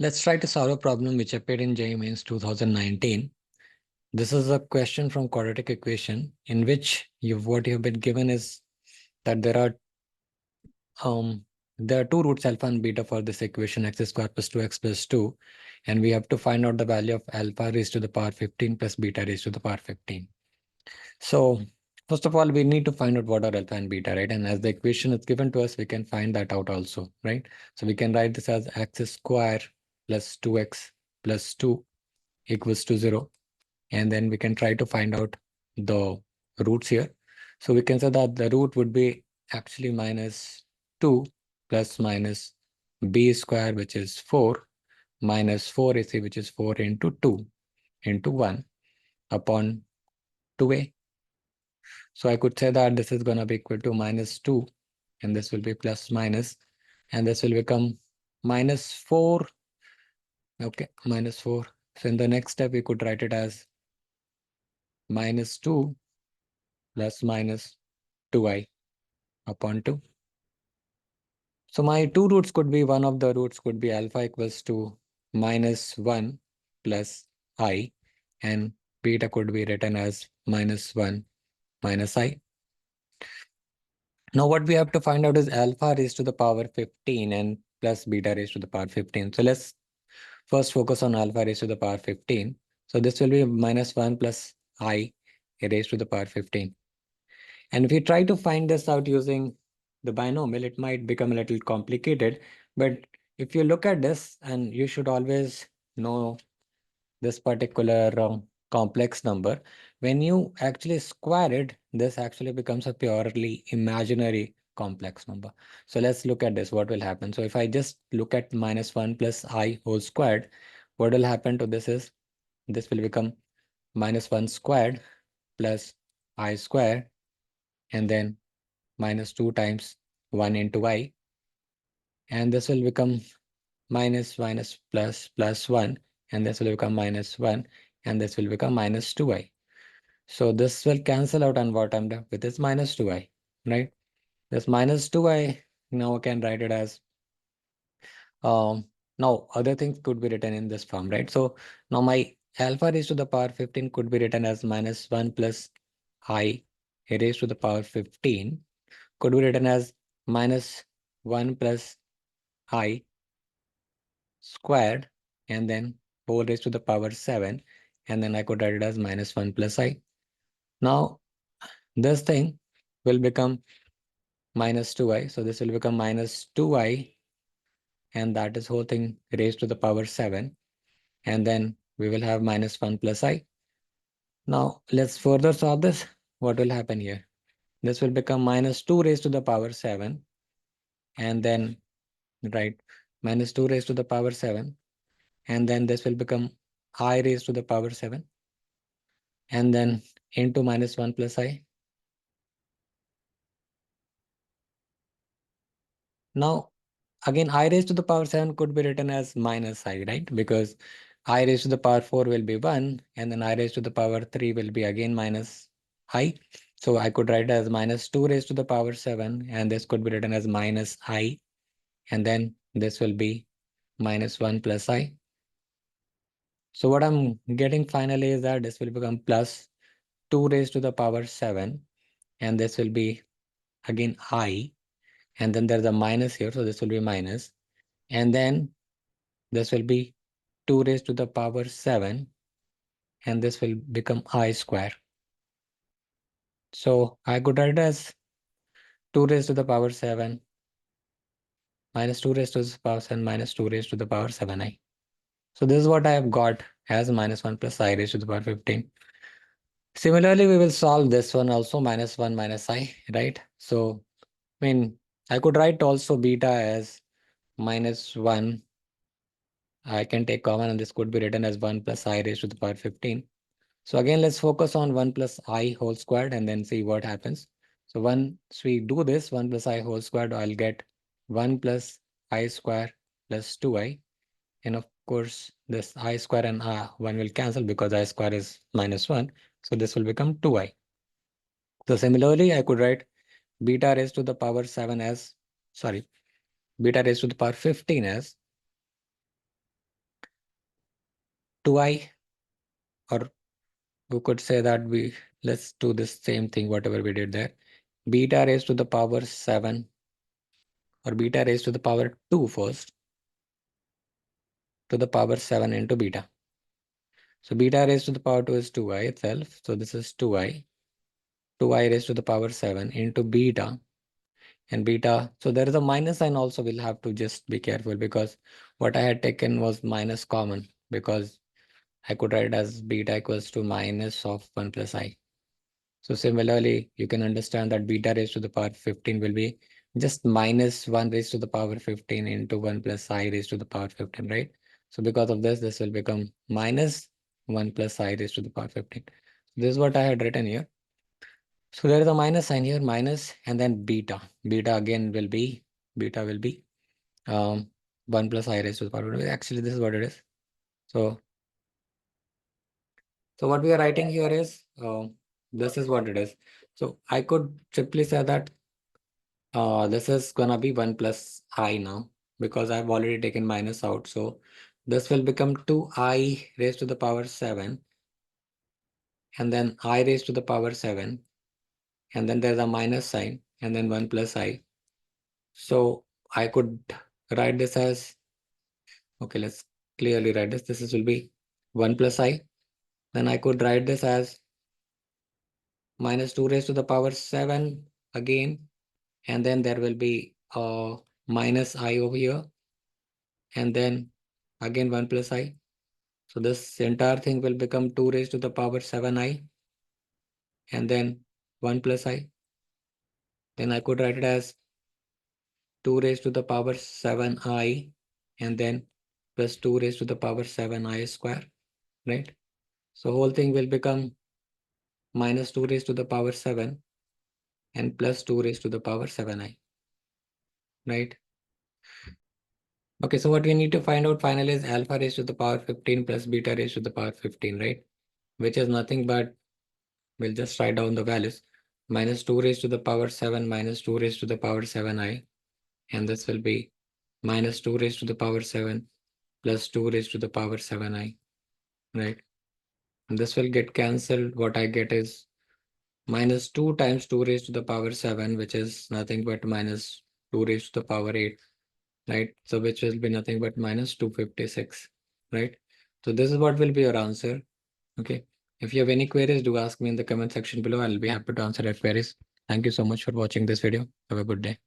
Let's try to solve a problem which appeared in JEE Mains 2019. This is a question from quadratic equation in which what you have been given is that there are two roots alpha and beta for this equation, x squared plus 2x plus 2, and we have to find out the value of alpha raised to the power 15 plus beta raised to the power 15. So first of all, we need to find out what are alpha and beta, right? And as the equation is given to us, we can find that out also, right? So we can write this as x squared plus 2x plus 2 equals to 0. And then we can try to find out the roots here. So we can say that the root would be actually minus 2 plus minus b square, which is 4, minus 4ac, which is 4 into 2 into 1 upon 2a. So I could say that this is going to be equal to minus 2, and this will be plus minus, and this will become minus 4. Okay, minus 4. So in the next step, we could write it as minus 2 plus minus 2i upon 2. So my two roots could be, one of the roots could be alpha equals to minus 1 plus I, and beta could be written as minus 1 minus I. Now what we have to find out is alpha raised to the power 15 and plus beta raised to the power 15. So let's first focus on alpha raised to the power 15. So this will be minus 1 plus I raised to the power 15. And if we try to find this out using the binomial, it might become a little complicated. But if you look at this, and you should always know this particular complex number, when you actually square it, this actually becomes a purely imaginary complex number. So let's look at this, what will happen. So if I just look at minus 1 plus I whole squared, what will happen to this is, this will become minus 1 squared plus I squared, and then minus 2 times 1 into I, and this will become minus minus plus plus 1, and this will become minus 1, and this will become minus 2i. So this will cancel out, and what I'm left with is minus 2i, right? This minus 2i, now I can write it as, now other things could be written in this form, right? So now my alpha raised to the power 15 could be written as minus 1 plus I raised to the power 15 could be written as minus 1 plus I squared, and then whole raised to the power 7, and then I could write it as minus 1 plus I. Now this thing will become minus 2i, so this will become minus 2i, and that is whole thing raised to the power 7, and then we will have minus 1 plus I. Now let's further solve this. What will happen here? This will become minus 2 raised to the power 7, and then right, minus 2 raised to the power 7, and then this will become I raised to the power 7, and then into minus 1 plus I. Now again, I raised to the power 7 could be written as minus I, right? Because I raised to the power 4 will be 1, and then I raised to the power 3 will be again minus I. So I could write it as minus 2 raised to the power 7, and this could be written as minus I, and then this will be minus 1 plus I. So what I'm getting finally is that this will become plus 2 raised to the power 7, and this will be again I, and then there's a minus here, so this will be minus, and then this will be 2 raised to the power 7, and this will become I square. So I could write it as 2 raised to the power 7 minus 2 raised to the power 7 minus 2 raised to the power 7i. So this is what I have got as minus 1 plus I raised to the power 15. Similarly, we will solve this one also, minus 1 minus I, right? So, I mean, I could write also beta as minus 1. I can take common, and this could be written as 1 plus I raised to the power 15. So again, let's focus on 1 plus I whole squared and then see what happens. So once we do this, 1 plus I whole squared, I'll get 1 plus I square plus 2i. And of course, this I square and 1 will cancel because I square is minus 1. So this will become 2i. So similarly, I could write beta raised to the power 7 as, sorry, beta raised to the power 15 as 2i, or we could say that let's do this same thing, whatever we did there. Beta raised to the power 7 or beta raised to the power 2 first to the power 7 into beta. So beta raised to the power 2 is 2i itself. So this is 2i. 2i raised to the power 7 into beta. And beta, so there is a minus sign also. We'll have to just be careful because what I had taken was minus common, because I could write it as beta equals to minus of 1 plus I. So similarly, you can understand that beta raised to the power 15 will be just minus 1 raised to the power 15 into 1 plus I raised to the power 15, right? So because of this, this will become minus 1 plus I raised to the power 15. This is what I had written here. So there is a minus sign here, minus, and then beta. Beta again will be, beta will be 1 plus I raised to the power 15. Actually, this is what it is. So what we are writing here is, this is what it is. So I could simply say that this is gonna be 1 plus I now, because I've already taken minus out. So this will become 2i raised to the power 7, and then I raised to the power 7, and then there's a minus sign, and then 1 plus I. So I could write this as, okay, let's clearly write this. This will be 1 plus I. Then I could write this as minus 2 raised to the power 7 again, and then there will be a minus I over here, and then again 1 plus I. So this entire thing will become 2 raised to the power 7i, and then 1 plus I. Then I could write it as 2 raised to the power 7i, and then plus 2 raised to the power 7i square, right? So whole thing will become minus 2 raised to the power 7 and plus 2 raised to the power 7i, right? Okay, so what we need to find out finally is alpha raised to the power 15 plus beta raised to the power 15, right? Which is nothing but, we'll just write down the values. Minus 2 raised to the power 7 minus 2 raised to the power 7i. And this will be minus 2 raised to the power 7 plus 2 raised to the power 7i, right? And this will get cancelled. What I get is minus 2 times 2 raised to the power 7, which is nothing but minus 2 raised to the power 8, right? So which will be nothing but minus 256, right? So this is what will be your answer. Okay. If you have any queries, do ask me in the comment section below. I'll be happy to answer your queries. Thank you so much for watching this video. Have a good day.